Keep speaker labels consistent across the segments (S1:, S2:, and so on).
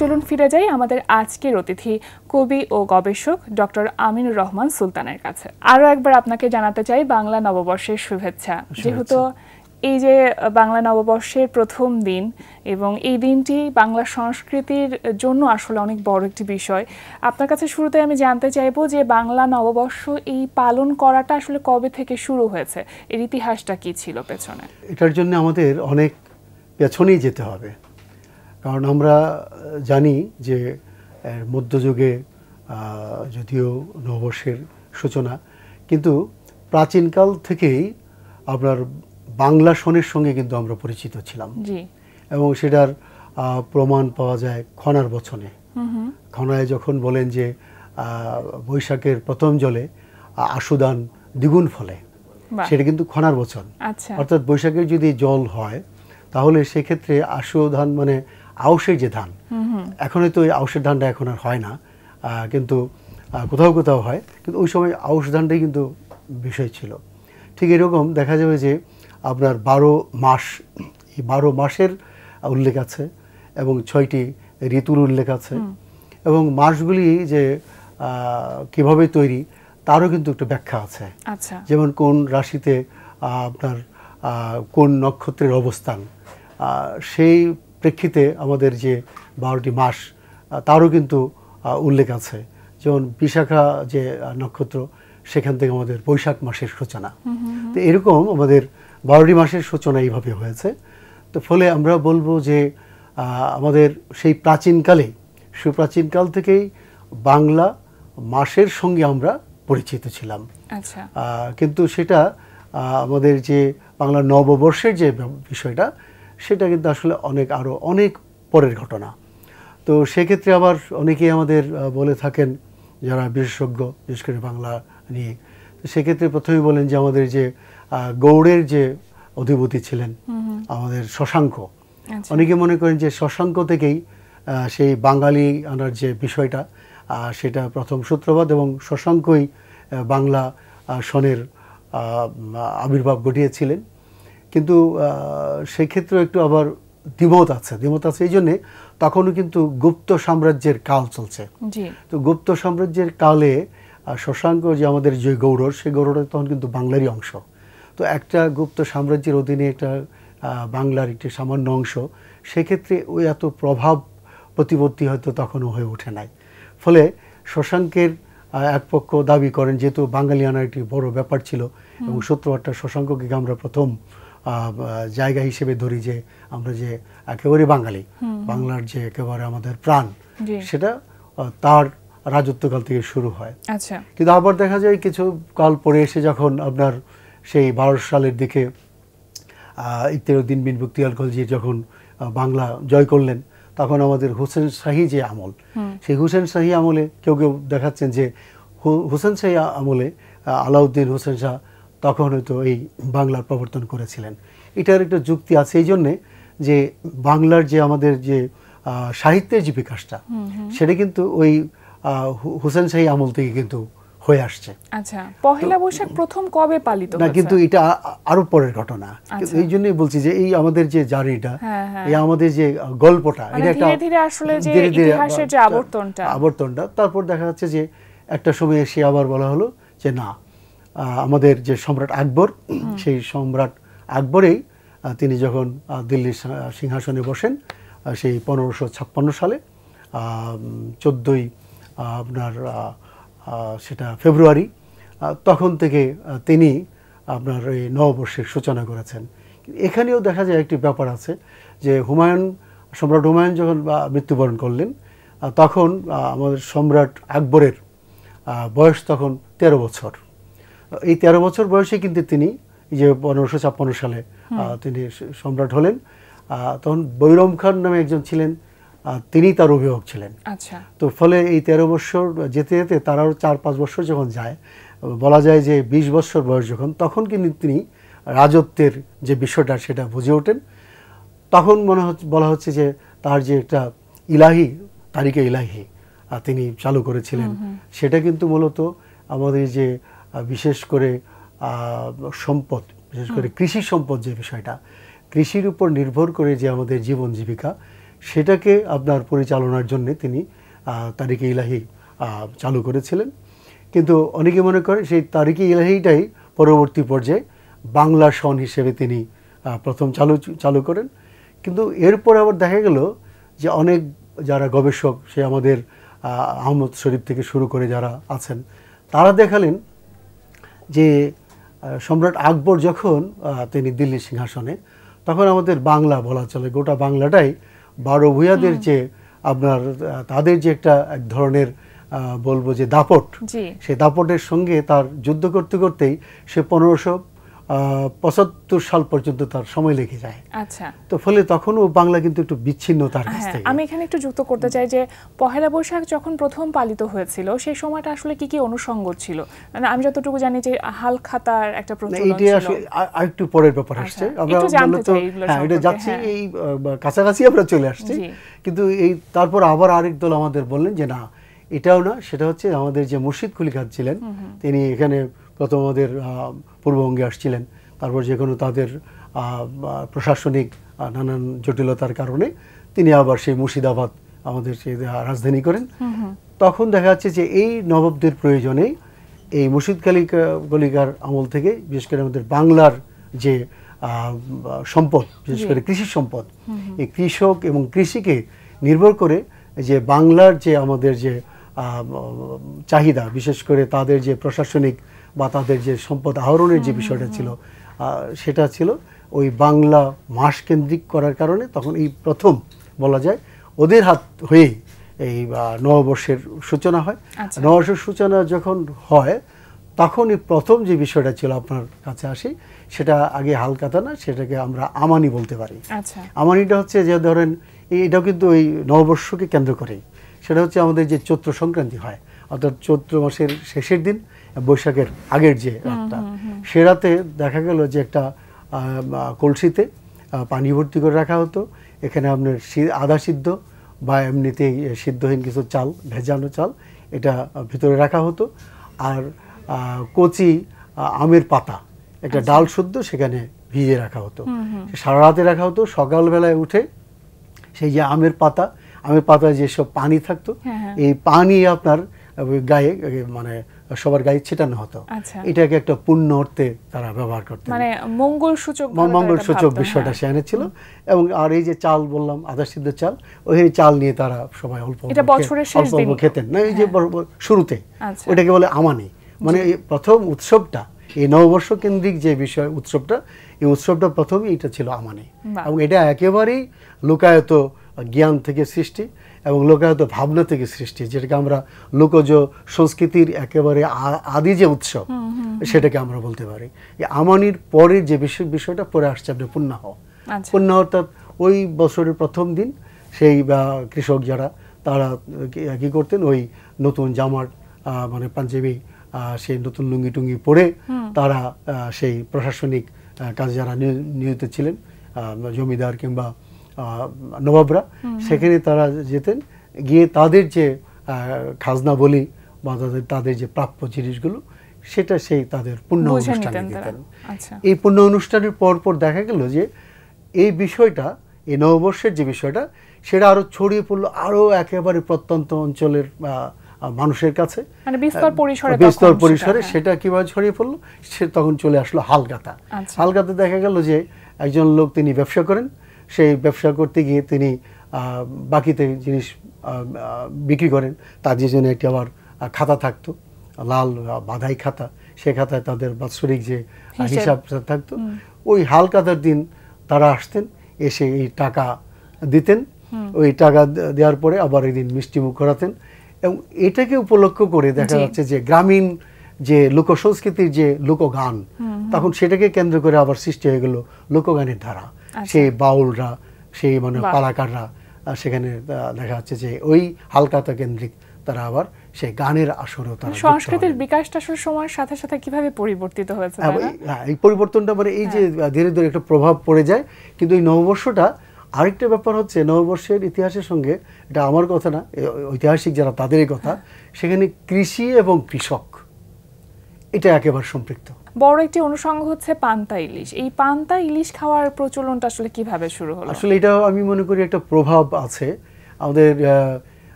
S1: চলুন ফিরে যাই আমাদের আজকের অতিথি কবি ও গবেষক ডক্টর আমিনুর রহমান সুলতানের কাছে। আরও একবার আপনাকে জানাতে চাই বাংলা নববর্ষের শুভেচ্ছা। যেহেতু এই যে বাংলা নববর্ষের প্রথম দিন এবং এই দিনটি বাংলা সংস্কৃতির জন্য আসলে অনেক বড় একটি বিষয়, আপনার কাছে শুরুতে আমি জানতে চাইবো যে বাংলা নববর্ষ এই পালন করাটা আসলে কবে থেকে শুরু হয়েছে, এর ইতিহাসটা কি ছিল পেছনে?
S2: এটার জন্য আমাদের অনেক পেছনেই যেতে হবে, কারণ আমরা জানি যে মধ্যযুগে যদিও নববর্ষের সূচনা, কিন্তু প্রাচীনকাল থেকেই আপনার বাংলা সনের সঙ্গে কিন্তু আমরা পরিচিত ছিলাম এবং সেটার প্রমাণ পাওয়া যায় খনার বচনে। খনায় যখন বলেন যে বৈশাখের প্রথম জলে আশুদান দ্বিগুণ ফলে, সেটা কিন্তু খনার বচন। অর্থাৎ বৈশাখের যদি জল হয় তাহলে সেক্ষেত্রে আশু ধান মানে আউশের যে ধান, এখন হয়তো ওই আউশের ধানটা এখন আর হয় না, কিন্তু কোথাও কোথাও হয়, কিন্তু ওই সময় আউশ ধানটাই কিন্তু বিষয় ছিল। ঠিক এরকম দেখা যাবে যে আপনার 12 মাস, এই 12 মাসের উল্লেখ আছে এবং 6টি ঋতুর উল্লেখ আছে এবং মাসগুলি যে কিভাবে তৈরি তারও কিন্তু একটা ব্যাখ্যা আছে। যেমন কোন রাশিতে আপনার কোন নক্ষত্রের অবস্থান, সেই প্রেক্ষিতে আমাদের যে 12টি মাস তারও কিন্তু উল্লেখ আছে। যেমন বিশাখা যে নক্ষত্র, সেখান থেকে আমাদের বৈশাখ মাসের সূচনা। তো এরকম আমাদের 12টি মাসের সূচনা এইভাবে হয়েছে। তো ফলে আমরা বলবো যে আমাদের সেই সুপ্রাচীনকাল থেকেই বাংলা মাসের সঙ্গে আমরা পরিচিত ছিলাম। কিন্তু সেটা আমাদের যে বাংলা নববর্ষের যে বিষয়টা, সেটা কিন্তু আসলে আরও অনেক পরের ঘটনা। তো সেক্ষেত্রে আবার অনেকেই আমাদের বলে থাকেন যারা বিশেষজ্ঞ, বিশেষ করে বাংলা নিয়ে, তো সেক্ষেত্রে প্রথমেই বলেন যে আমাদের যে গৌড়ের যে অধিপতি ছিলেন আমাদের শশাঙ্ক, অনেকে মনে করেন যে শশাঙ্ক থেকেই সেই বাঙালি আনার যে বিষয়টা, সেটা প্রথম সূত্রপাত এবং শশাঙ্কই বাংলা সনের আবির্ভাব ঘটিয়েছিলেন। কিন্তু সেক্ষেত্রে একটু আবার দ্বিমত আছে এই জন্যে তখনও কিন্তু গুপ্ত সাম্রাজ্যের কাল চলছে। তো গুপ্ত সাম্রাজ্যের কালে শশাঙ্ক যে আমাদের যে গৌড়, সেই গৌড়টা তখন কিন্তু বাংলারই অংশ। তো একটা গুপ্ত সাম্রাজ্যের অধীনে একটা বাংলার একটি সামান্য অংশ, সেক্ষেত্রে ওই এত প্রভাব প্রতিপত্তি হয়তো তখনও হয়ে ওঠে নাই। ফলে শশাঙ্কের এক পক্ষ দাবি করেন যেহেতু বাঙালিয়ানার একটি বড় ব্যাপার ছিল এবং সূত্রপাতটা শশাঙ্ককে আমরা প্রথম জায়গা হিসেবে ধরি যে আমরা যে একেবারে বাঙালি, বাংলার যে একেবারে আমাদের প্রাণ, সেটা তার রাজত্বকাল থেকে শুরু হয়। কিন্তু আবার দেখা যায় কিছু কাল পরে এসে যখন আপনার সেই 1200 সালের দিকে ইকতিয়ারউদ্দিন বিন বখতিয়ার খলজি যখন বাংলা জয় করলেন, তখন আমাদের হোসেন শাহী যে আমল, সেই হোসেন শাহী আমলে কেউ দেখাচ্ছেন যে হোসেন শাহী আমলে আলাউদ্দিন হোসেন শাহ তখন হয়তো এই বাংলার প্রবর্তন করেছিলেন। এটার একটা যুক্তি আছে এই জন্যে যে বাংলার যে আমাদের যে সাহিত্যের যে বিকাশটা, সেটা কিন্তু ওই হোসেন শাহী আমল থেকে কিন্তু হয়ে আসছে।
S1: পহেলা বৈশাখ প্রথম কবে পালিত
S2: না, কিন্তু এটা আরো পরের ঘটনা। এই জন্যই বলছি যে এই আমাদের যে জার্নিটা, এই আমাদের যে গল্পটা, এটা একটা
S1: ধীরে ধীরে আসলে যে ইতিহাসের যে
S2: আবর্তনটা, তারপর দেখা যাচ্ছে যে একটা সময় এসে আবার বলা হলো যে না, আমাদের যে সম্রাট আকবর, সেই সম্রাট আকবরেই তিনি যখন দিল্লির সিংহাসনে বসেন, সেই 1556 সালে 14ই আপনার সেটা ফেব্রুয়ারি, তখন থেকে তিনি আপনার এই নববর্ষের সূচনা করেছেন। এখানেও দেখা যায় একটি ব্যাপার আছে যে সম্রাট হুমায়ুন যখন মৃত্যুবরণ করলেন, তখন আমাদের সম্রাট আকবরের বয়স তখন 13 বছর। এই 13 বছর বয়সে কিন্তু তিনি যে 1556 সালে তিনি সম্রাট হলেন, তখন বৈরম খান নামে একজন ছিলেন, তিনি তার অভিভাবক ছিলেন। তো ফলে এই 13 বছর যেতে যেতে তারাও 4-5 বছর যখন যায়, বলা যায় যে 20 বছর বয়স যখন, তখন কিন্তু তিনি রাজত্বের যে বিষয়টা সেটা বুঝে ওঠেন। তখন বলা হচ্ছে যে তার যে একটা তারিখে ইলাহি তিনি চালু করেছিলেন, সেটা কিন্তু মূলত আমাদের যে বিশেষ করে সম্পদ, বিশেষ করে কৃষি সম্পদ যে বিষয়টা, কৃষির উপর নির্ভর করে যে আমাদের জীবন জীবিকা, সেটাকে আপনার পরিচালনার জন্য তিনি তারিকে ইলাহি চালু করেছিলেন। কিন্তু অনেকে মনে করে সেই তারিকে ইলাহিটাই পরবর্তী পর্যায়ে বাংলা সন হিসেবে তিনি প্রথম চালু করেন। কিন্তু এরপর আবার দেখা গেল যে অনেক যারা গবেষক, সে আমাদের আহমদ শরীফ থেকে শুরু করে যারা আছেন, তারা দেখালেন যে সম্রাট আকবর যখন তিনি দিল্লি সিংহাসনে, তখন আমাদের বাংলা বলা চলে গোটা বাংলাটাই 12 ভূঁইয়াদের যে আপনার তাদের যে এক ধরনের বলবো যে দাপট, সেই দাপটের সঙ্গে তার যুদ্ধ করতে করতেই সে 1575 সাল পর্যন্ত তার সময় লেগে যায়।
S1: আচ্ছা,
S2: তো ফলে তখনও বাংলা কিন্তু একটু বিচ্ছিন্ন তার কাছ থেকে।
S1: আমি এখানে একটু যুক্ত করতে চাই যে পহেলা বৈশাখ যখন প্রথম পালিত হয়েছিল সেই সময়টা আসলে কি কি অনুষঙ্গ ছিল? মানে আমি যতটুকু জানি যে হালখাতার একটা প্রচলন ছিল।
S2: এটা আসলে আরেকটু পরের ব্যাপার আসছে, আমরা মূলত এটা যাচ্ছি এই কাছাকাছি আমরা চলে আসছি। কিন্তু এই তারপর আবার আরেক দল আমাদের বললেন যে না, এটাও না, সেটা হচ্ছে আমাদের যে মুর্শিদ কুলি খান ছিলেন, তিনি এখানে প্রথম আমাদের পূর্ববঙ্গে আসছিলেন। তারপর যে কোনো তাদের প্রশাসনিক নানান জটিলতার কারণে তিনি আবার সেই মুর্শিদাবাদ আমাদের সেই রাজধানী করেন। তখন দেখা যাচ্ছে যে এই নবাবদের প্রয়োজনে এই মুর্শিদ কলিকার আমল থেকে বিশেষ করে আমাদের বাংলার যে সম্পদ, বিশেষ করে কৃষি সম্পদ, এই কৃষক এবং কৃষিকে নির্ভর করে যে বাংলার যে আমাদের যে চাহিদা, বিশেষ করে তাদের যে প্রশাসনিক বা তাদের যে সম্পদ আহরণের যে বিষয়টা ছিল, সেটা ছিল ওই বাংলা মাস কেন্দ্রিক করার কারণে তখন এই প্রথম বলা যায় ওদের হাত হয়েই এই নববর্ষের সূচনা হয়। নববর্ষের সূচনা যখন হয় তখন এই প্রথম যে বিষয়টা ছিল আপনার কাছে আসি, সেটা আগে হালকাতা না, সেটাকে আমরা আমানি বলতে পারি। আমানিটা হচ্ছে যে ধরেন এটাও কিন্তু ওই নববর্ষকে কেন্দ্র করেই, সেটা হচ্ছে আমাদের যে চৈত্র সংক্রান্তি হয়, অর্থাৎ চৈত্র মাসের শেষের দিন, বৈশাখের আগের যে রাতটা, সে রাতে দেখা গেল যে একটা কলসিতে পানি ভর্তি করে রাখা হতো। এখানে আপনার আধা সিদ্ধ বা এমনিতেই সিদ্ধহীন কিছু চাল, ভেজানো চাল, এটা ভিতরে রাখা হতো। আর কচি আমের পাতা, একটা ডাল শুদ্ধ সেখানে ভিজিয়ে রাখা হতো। সারা রাতে রাখা হতো। সকালবেলায় উঠে সেই যে আমের পাতায় যেসব পানি থাকতো, এই পানি আপনার গায়ে, মানে সবার গায়ে ছিটানো হতো। এটাকে একটা পুণ্য অর্থে তারা ব্যবহার করতেন, মানে মঙ্গলসূচক বিষয়টা সে এনেছিল। এবং আর এই যে চাল বললাম, আধা সিদ্ধ চাল, ওই চাল নিয়ে তারা সবাই অল্প অল্প খেতেন না, এই যে শুরুতে, ওইটাকে বলে আমানি। মানে প্রথম উৎসবটা, এই নববর্ষ কেন্দ্রিক যে বিষয় উৎসবটা, এই উৎসবটা প্রথমে এটা ছিল আমানি। এবং এটা একেবারেই লোকায়ত জ্ঞান থেকে সৃষ্টি এবং লোকায়ত ভাবনা থেকে সৃষ্টি, যেটাকে আমরা লোকজ সংস্কৃতির একেবারে আদি যে উৎসব, সেটাকে আমরা বলতে পারি। এই আমানির পরের যে বিষয়টা পরে আসছে আপনার পুণ্যাহ। পুণ্যাহ অর্থাৎ ওই বছরের প্রথম দিন সেই কৃষক যারা, তারা কি করতেন, ওই নতুন জামার মানে পাঞ্জাবি, সেই নতুন লুঙ্গি টুঙ্গি পরে তারা সেই প্রশাসনিক কাজে যারা নিয়োজিত ছিলেন, জমিদার কিংবা নবাবরা, সেখানে তারা যেতেন, গিয়ে তাদের যে খাজনা বলি বা তাদের যে প্রাপ্য জিনিসগুলো, সেটা সেই তাদের পুণ্য অনুষ্ঠানে দিতেন। এই পুণ্য অনুষ্ঠানের পর দেখা গেল যে এই বিষয়টা, এই নববর্ষের যে বিষয়টা, সেটা আরো ছড়িয়ে পড়লো আরো একেবারে প্রত্যন্ত অঞ্চলের মানুষের কাছে, মানে বিস্তর পরিসরে। সেটা কিভাবে ছড়িয়ে পড়লো, সে তখন চলে আসলো হালকাতা। হালকাতা দেখা গেল যে একজন লোক তিনি ব্যবসা করেন, সেই ব্যবসা করতে গিয়ে তিনি বাকিতে জিনিস বিক্রি করেন, তার যে জন্য একটি আবার খাতা থাকতো, লাল বাধাই খাতা, সে খাতায় তাদের বাৎসরিক যে হিসাব থাকতো। ওই হালকাতার দিন তারা আসতেন, এসে এই টাকা দিতেন। ওই টাকা দেওয়ার পরে আবার এই দিন মিষ্টিমুখ করাতেন। এবং এটাকে উপলক্ষ করে দেখা যাচ্ছে যে গ্রামীণ যে লোকসংস্কৃতির যে লোকগান, তখন সেটাকে কেন্দ্র করে আবার সৃষ্টি হয়ে গেল লোকগানের ধারা। সেই বাউলরা, সেই মানে পালাকাররা, সেখানে দেখা যাচ্ছে যে ওই হালকাতা কেন্দ্রিক তারা আবার সেই গানের আসরও, তারা
S1: সংস্কৃতির বিকাশটা আসলে সময়ের সাথে সাথে কিভাবে পরিবর্তিত হয়েছে।
S2: এই পরিবর্তনটা মানে এই যে ধীরে ধীরে একটা প্রভাব পড়ে যায়। কিন্তু এই নববর্ষটা আরেকটা ব্যাপার হচ্ছে, নববর্ষের ইতিহাসের সঙ্গে, এটা আমার কথা না, ঐতিহাসিক যারা তাদেরই কথা, সেখানে কৃষি এবং কৃষক এটা একেবারে সম্পৃক্ত।
S1: বড় একটি অনুষঙ্গ হচ্ছে পান্তা ইলিশ। এই পান্তা ইলিশ খাওয়ার প্রচলনটা আসলে কিভাবে শুরু হলো?
S2: আসলে এটাও আমি মনে করি একটা প্রভাব আছে আমাদের।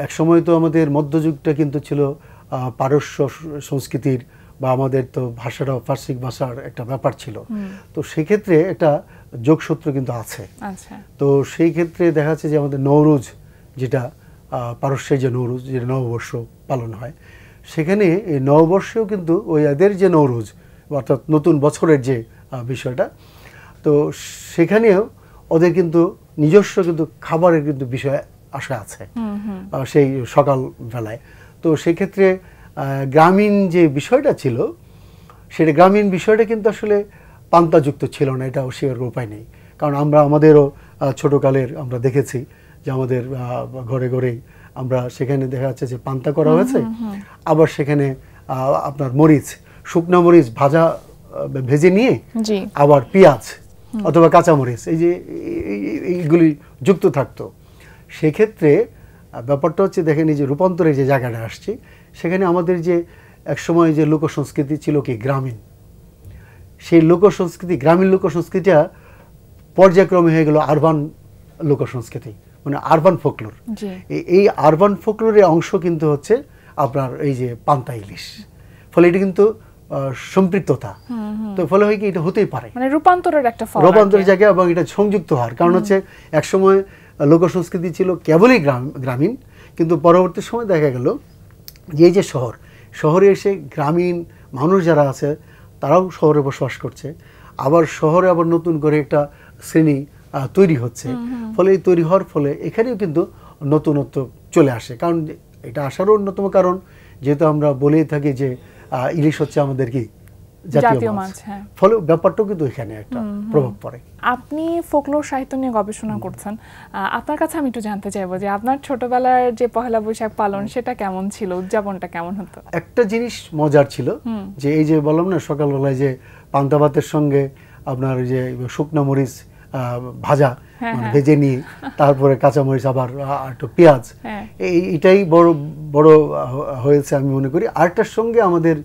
S2: এক সময় তো আমাদের মধ্যযুগটা কিন্তু ছিল পারস্য সংস্কৃতির, বা আমাদের তো ভাষাটা ফার্সিক ভাষার একটা ব্যাপার ছিল। তো সেক্ষেত্রে একটা যোগসূত্র কিন্তু আছে।
S1: আচ্ছা।
S2: তো সেই ক্ষেত্রে দেখা যাচ্ছে যে আমাদের নওরোজ, যেটা পারস্যের যে নওরোজ, যে নববর্ষ পালন হয়, সেখানে এই নববর্ষেও কিন্তু ওই এদের যে নওরোজ, অর্থাৎ নতুন বছরের যে বিষয়টা, তো সেখানেও ওদের কিন্তু নিজস্ব কিন্তু খাবারের কিন্তু বিষয় আসা আছে সেই সকাল বেলায়। তো সেক্ষেত্রে গ্রামীণ যে বিষয়টা ছিল, সেটা গ্রামীণ বিষয়টা কিন্তু আসলে পান্তাযুক্ত ছিল না, এটা অস্বীকার উপায় নেই। কারণ আমরা আমাদেরও ছোটকালের আমরা দেখেছি যে আমাদের ঘরে ঘরেই আমরা সেখানে দেখা যাচ্ছে যে পান্তা করা হয়েছে, আবার সেখানে আপনার মরিচ, শুকনো মরিচ ভাজা ভেজে নিয়ে আবার পেঁয়াজ অথবা কাঁচামরিচ এই যে এইগুলি যুক্ত থাকতো। সেক্ষেত্রে ব্যাপারটা হচ্ছে দেখেন, এই যে রূপান্তরের যে জায়গাটা আসছে, সেখানে আমাদের যে একসময় যে লোকসংস্কৃতি ছিল কি গ্রামীণ, সেই লোকসংস্কৃতি, গ্রামীণ লোকসংস্কৃতিটা পর্যায়ক্রমে হয়ে গেল আরবান লোকসংস্কৃতি, মানে আরবান ফোকলোর। এই আরবান ফোকলোরের অংশ কিন্তু হচ্ছে আপনার এই যে পান্তা ইলিশ। ফলে এটা কিন্তু সম্পৃক্ততা, তো ফলে হয় কি এটা হতেই পারে
S1: মানে রূপান্তরের একটা ফল,
S2: রূপান্তরের জায়গা, এবং এটা সংযুক্ত হওয়ার কারণ হচ্ছে একসময় লোকসংস্কৃতি ছিল কেবলই গ্রামীণ, কিন্তু পরবর্তী সময় দেখা গেল যে এই যে শহরে এসে গ্রামীণ মানুষ যারা আছে তারাও শহরে বসবাস করছে, আবার শহরে আবার নতুন করে একটা শ্রেণী তৈরি হচ্ছে। ফলে এই তৈরি হওয়ার ফলে এখানেও কিন্তু নতুনত্ব চলে আসে। কারণ এটা আসারও অন্যতম কারণ, যেহেতু আমরা বলেই থাকি যে ইলিশ হচ্ছে আমাদের কি জাতীয় মাছ, ফলে ব্যাপারটাও কিন্তু এখানে একটা প্রভাব পড়ে।
S1: আপনি ফোকলোর সাহিত্য নিয়ে গবেষণা করছেন, আপনার কাছে আমি একটু জানতে চাইবো যে আপনার ছোটবেলার যে পহেলা বৈশাখ পালন সেটা কেমন ছিল, উদযাপনটা কেমন হতো?
S2: একটা জিনিস মজার ছিল যে এই যে বললাম না সকালবেলায় যে পান্তা ভাতের সঙ্গে আপনার যে শুকনো মরিচ ভাজা মানে ভেজে নিয়ে তারপরে কাঁচামরিচ আবার একটু পেঁয়াজ, এটাই বড় বড় হয়েছে আমি মনে করি। আরেকটার সঙ্গে আমাদের,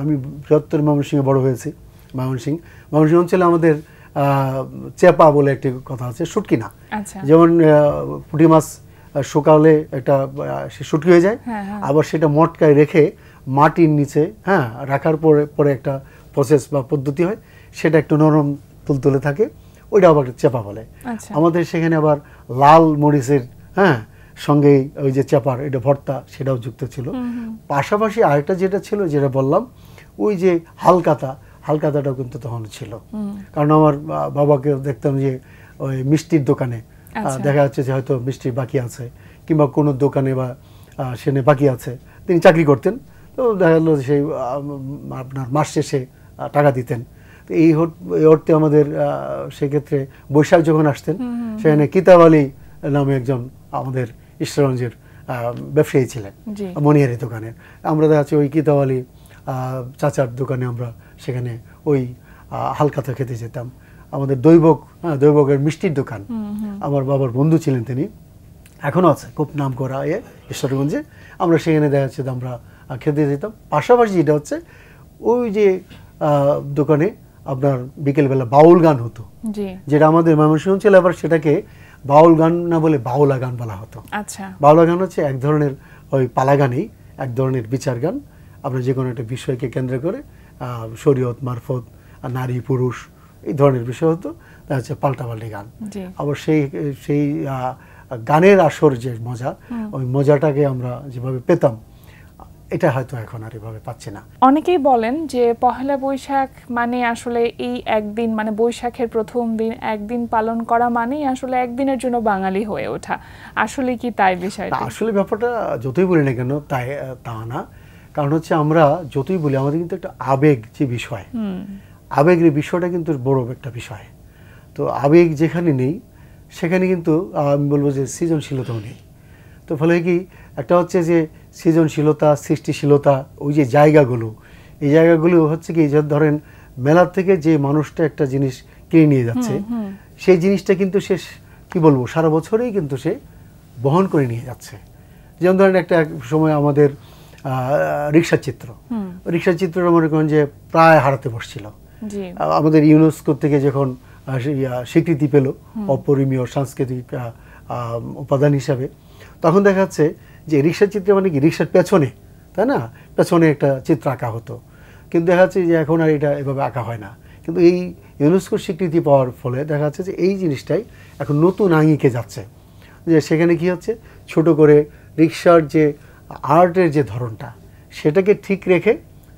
S2: আমি বৃহত্তর ময়মনসিংহে বড় হয়েছি। ময়মনসিংহ অঞ্চলে আমাদের চেপা বলে একটি কথা আছে, শুটকি না, যেমন পুঁটি মাছ সকালে একটা শুটকি হয়ে যায়, আবার সেটা মটকায় রেখে মাটির নিচে রাখার পরে একটা প্রসেস বা পদ্ধতি হয়, সেটা একটু নরম তুলতুলে থাকে, ওইটা আবার চেপা বলে। আমাদের সেখানে আবার লাল মরিচের সঙ্গেই ওই যে চেপার এটা ভর্তা, সেটাও যুক্ত ছিল। পাশাপাশি আরেকটা যেটা ছিল, যেটা বললাম, ওই যে হালকাতাটাও কিন্তু তখন ছিল। কারণ আমার বাবাকে দেখতাম যে ওই মিষ্টির দোকানে দেখা যাচ্ছে যে হয়তো মিষ্টির বাকি আছে, কিংবা কোনো দোকানে বা সেনে বাকি আছে, তিনি চাকরি করতেন, তো দেখা গেলো সেই আপনার মাস শেষে টাকা দিতেন। তো এই অর্থে আমাদের সেক্ষেত্রে বৈশাখ যখন আসতেন, সেখানে কিতাব আলী নামে একজন আমাদের ঈশ্বরগঞ্জের ব্যবসায়ী ছিলেন, মনিহারি দোকানের। আমরা দেখা যাচ্ছে ওই কিতাব আলী চাচার দোকানে আমরা সেখানে ওই হালকাতা খেতে যেতাম। আমাদের দৈবকের মিষ্টির দোকান, আমার বাবার বন্ধু ছিলেন তিনি, এখনও আছে, খুব নাম করা ঈশ্বরগঞ্জে। আমরা সেখানে দেখা যাচ্ছে আমরা খেতে যেতাম। পাশাপাশি যেটা হচ্ছে ওই যে দোকানে আপনার বিকেলবেলা বাউল গান হতো, যেটা আমাদের ময়মনসিংহ অঞ্চলে আবার সেটাকে বাউল গান না বলে বাউলা গান বলা হতো। বাউলা গান হচ্ছে এক ধরনের ওই পালা গানেই এক ধরনের বিচার গান, আপনার যে কোনো একটা বিষয়কে কেন্দ্র করে শরীয়ত মারফত নারী পুরুষ এই ধরনের বিষয় হতো, তা হচ্ছে পাল্টাপাল্টি গান। আবার সেই গানের আসর যে মজা, ওই মজাটাকে আমরা যেভাবে পেতাম, এটা হয়তো এখন আর এভাবে পাচ্ছি না।
S1: অনেকেই বলেন যে পহেলা বৈশাখ মানে আসলে এই একদিন, মানে বৈশাখের প্রথম দিন একদিন পালন করা মানেই আসলে একদিনের জন্য বাঙালি হয়ে ওঠা। আসলে কি তাই বিষয়টা?
S2: আসলে ব্যাপারটা যতই বলি না কেন তা না। কারণ হচ্ছে আমরা যতই বলি, আমাদের কিন্তু একটা আবেগ যে বিষয়, আবেগের বিষয়টা কিন্তু বড় একটা বিষয়। তো আবেগ যেখানে নেই সেখানে কিন্তু আমি বলবো যে সৃজনশীলতাও নেই। তো ফলে কি একটা হচ্ছে যে সৃজনশীলতা, সৃষ্টিশীলতা, ওই যে জায়গাগুলো, এই জায়গাগুলো হচ্ছে কি, যে ধরেন মেলার থেকে যে মানুষটা একটা জিনিস কিনে নিয়ে যাচ্ছে, সেই জিনিসটা কিন্তু সে কি বলবো সারা বছরেই কিন্তু সে বহন করে নিয়ে যাচ্ছে। যেমন ধরেন একটা সময় আমাদের রিক্সার চিত্র। রিক্সার চিত্রটা মনে করেন যে প্রায় হারাতে বসছিল। আমাদের ইউনেস্কো থেকে যখন স্বীকৃতি পেল অপরিমেয় সাংস্কৃতিক উপাদান হিসাবে, তখন দেখা যাচ্ছে যে রিক্সার চিত্র মানে কি রিক্সার পেছনে, তাই না, পেছনে একটা চিত্র আঁকা হতো, কিন্তু দেখা যাচ্ছে যে এখন আর এটা এভাবে আঁকা হয় না। কিন্তু এই ইউনেস্কোর স্বীকৃতি পাওয়ার ফলে দেখা যাচ্ছে যে এই জিনিসটাই এখন নতুন আঙ্গিকে যাচ্ছে, যে সেখানে কি হচ্ছে ছোট করে রিক্সার যে আর্টের যে ধরনটা সেটাকে ঠিক রেখে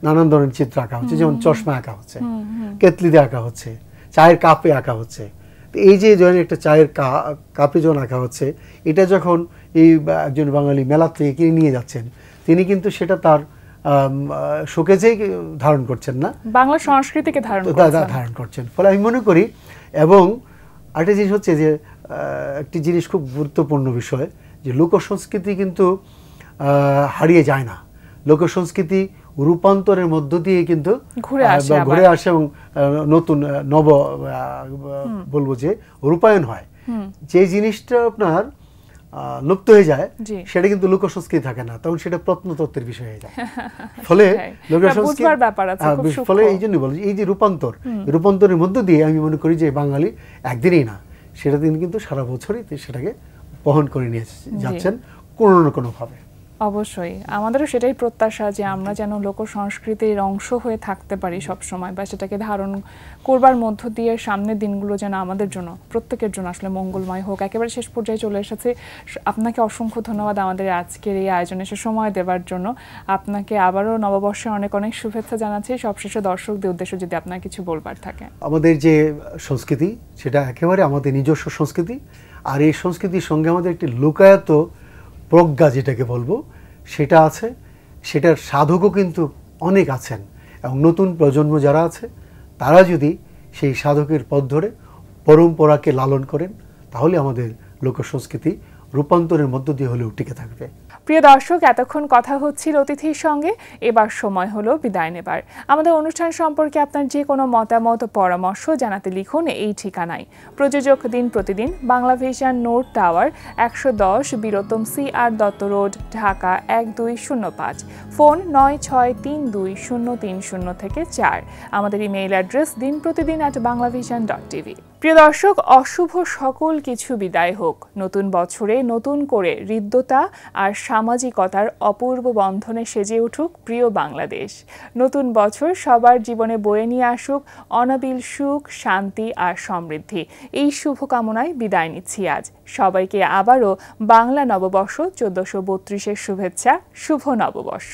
S2: নানান ধরনের চিত্র আঁকা হচ্ছে, যেমন চশমা আঁকা হচ্ছে, কেতলিতে আঁকা হচ্ছে, চায়ের কাপে আঁকা হচ্ছে। তো এই যে যখন একটা চায়ের কাপে যখন আঁকা হচ্ছে, এটা যখন এই একজন বাঙালি মেলা থেকে কিনে নিয়ে যাচ্ছেন, তিনি কিন্তু সেটা তার শোকেজেই ধারণ করছেন না,
S1: বাংলা সংস্কৃতিকে ধারণ করছেন। ফলে আমি মনে করি, এবং আরেকটা জিনিস হচ্ছে যে একটি জিনিস খুব গুরুত্বপূর্ণ বিষয়, যে লোকসংস্কৃতি কিন্তু হারিয়ে যায় না। লোকসংস্কৃতি রূপান্তরের মধ্য দিয়ে কিন্তু ঘুরে আসে এবং নতুন বলবো যে রূপায়ণ হয়। যে জিনিসটা আপনার লুপ্ত হয়ে যায় সেটা কিন্তু লোকসংস্কৃতি থাকে না, তখন সেটা প্রত্নতত্ত্বের বিষয় হয়ে যায়। ফলে ফলে এই জন্য বলি, এই যে রূপান্তরের মধ্য দিয়ে আমি মনে করি যে বাঙালি একদিনই না, সেটা তিনি কিন্তু সারা বছরই সেটাকে বহন করে নিয়ে যাচ্ছেন কোনো না কোনোভাবে। অবশ্যই আমাদেরও সেটাই প্রত্যাশা যে আমরা যেন লোক সংস্কৃতির অংশ হয়ে থাকতে পারি সব সময়, বা সেটাকে ধারণ করবার মধ্য দিয়ে সামনের দিনগুলো যেন আমাদের জন্য, প্রত্যেকের জন্য আসলে মঙ্গলময় হোক। একেবারে শেষ পর্যায়ে চলে এসেছে, আপনাকে অসংখ্য ধন্যবাদ আমাদের আজকের এই আয়োজনে এসে সময় দেওয়ার জন্য। আপনাকে আবারও নববর্ষে অনেক অনেক শুভেচ্ছা জানাচ্ছি। সবশেষে দর্শকদের উদ্দেশ্যে যদি আপনার কিছু বলবার থাকে।
S2: আমাদের যে সংস্কৃতি সেটা একেবারে আমাদের নিজস্ব সংস্কৃতি, আর এই সংস্কৃতির সঙ্গে আমাদের একটি লুকায়িত প্রজ্ঞা যেটাকে বলবো সেটা আছে, সেটার সাধকও কিন্তু অনেক আছেন, এবং নতুন প্রজন্ম যারা আছে তারা যদি সেই সাধকের পথ ধরে পরম্পরাকে লালন করেন, তাহলে আমাদের লোকসংস্কৃতি রূপান্তরের মধ্য দিয়ে হলেও টিকে থাকবে।
S1: প্রিয় দর্শক, এতক্ষণ কথা হচ্ছিল অতিথির সঙ্গে, এবার সময় হলো বিদায় নেবার। আমাদের অনুষ্ঠান সম্পর্কে আপনার যে কোনো মতামত ও পরামর্শ জানাতে লিখুন এই ঠিকানায়। প্রযোজক দিন প্রতিদিন, Bangla vision, note tower, 110 বীরতম CR Dutta road, Dhaka 1205। Phone 963203 থেকে 4। আমাদের ইমেইল অ্যাড্রেস dinprotidin@banglavision.tv। প্রিয় দর্শক, অশুভ সকল কিছু বিদায় হোক। নতুন বছরে নতুন করে হৃদ্যতা আর সামাজিকতার অপূর্ব বন্ধনে সেজে উঠুক প্রিয় বাংলাদেশ। নতুন বছর সবার জীবনে বয়ে নিয়ে আসুক অনাবিল সুখ, শান্তি আর সমৃদ্ধি। এই শুভকামনায় বিদায় নিচ্ছি আজ। সবাইকে আবারও বাংলা নববর্ষ 1432-এর শুভেচ্ছা। শুভ নববর্ষ।